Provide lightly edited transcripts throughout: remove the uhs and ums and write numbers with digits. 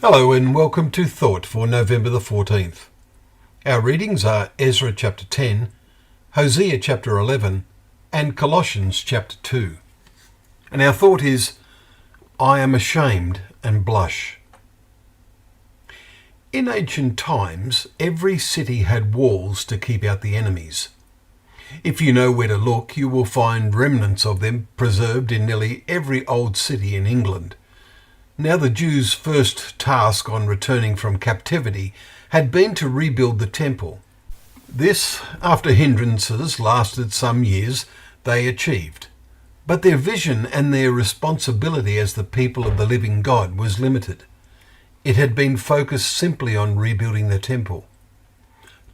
Hello and welcome to Thought for November the 14th. Our readings are Ezra chapter 10, Hosea chapter 11 and Colossians chapter 2. And our thought is, I am ashamed and blush. In ancient times, every city had walls to keep out the enemies. If you know where to look, you will find remnants of them preserved in nearly every old city in England. Now the Jews' first task on returning from captivity had been to rebuild the temple. This, after hindrances lasted some years, they achieved. But their vision and their responsibility as the people of the living God was limited. It had been focused simply on rebuilding the temple.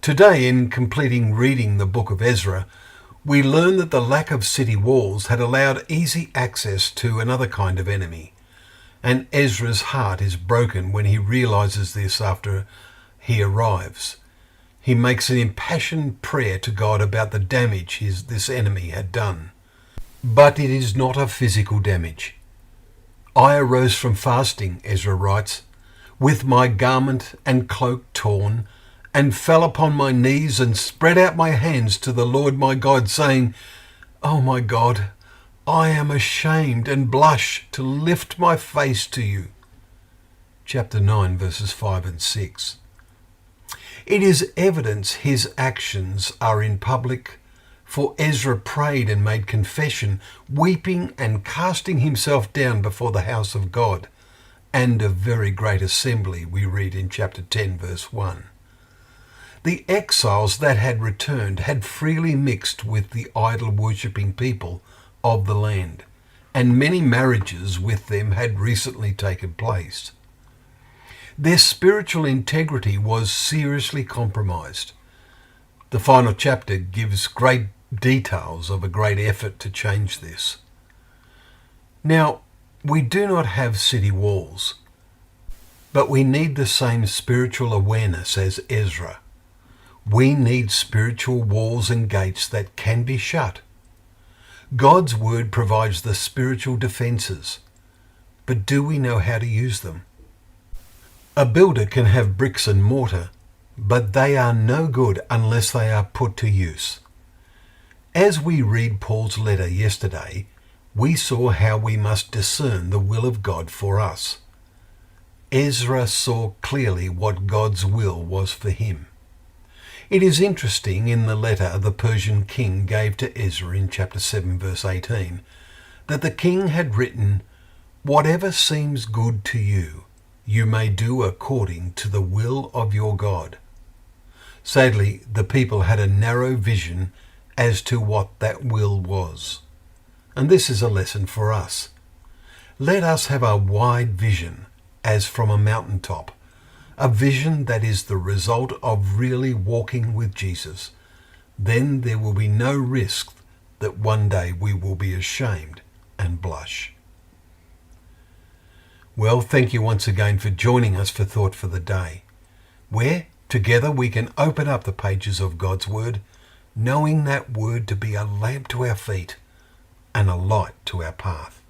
Today, in completing reading the book of Ezra, we learn that the lack of city walls had allowed easy access to another kind of enemy. And Ezra's heart is broken when he realizes this after he arrives. He makes an impassioned prayer to God about the damage this enemy had done. But it is not a physical damage. I arose from fasting, Ezra writes, with my garment and cloak torn, and fell upon my knees and spread out my hands to the Lord my God, saying, "O my God, I am ashamed and blush to lift my face to you." Chapter 9, verses 5 and 6. It is evidence his actions are in public, for Ezra prayed and made confession, weeping and casting himself down before the house of God, and a very great assembly, we read in chapter 10, verse 1. The exiles that had returned had freely mixed with the idol-worshipping people of the land, and many marriages with them had recently taken place. Their spiritual integrity was seriously compromised. The final chapter gives great details of a great effort to change this. Now, we do not have city walls, but we need the same spiritual awareness as Ezra. We need spiritual walls and gates that can be shut. God's word provides the spiritual defences, but do we know how to use them? A builder can have bricks and mortar, but they are no good unless they are put to use. As we read Paul's letter yesterday, we saw how we must discern the will of God for us. Ezra saw clearly what God's will was for him. It is interesting in the letter the Persian king gave to Ezra in chapter 7 verse 18 that the king had written, "Whatever seems good to you, you may do according to the will of your God." Sadly, the people had a narrow vision as to what that will was. And this is a lesson for us. Let us have a wide vision as from a mountaintop. A vision that is the result of really walking with Jesus. Then there will be no risk that one day we will be ashamed and blush. Well, thank you once again for joining us for Thought for the Day, where together we can open up the pages of God's Word, knowing that Word to be a lamp to our feet and a light to our path.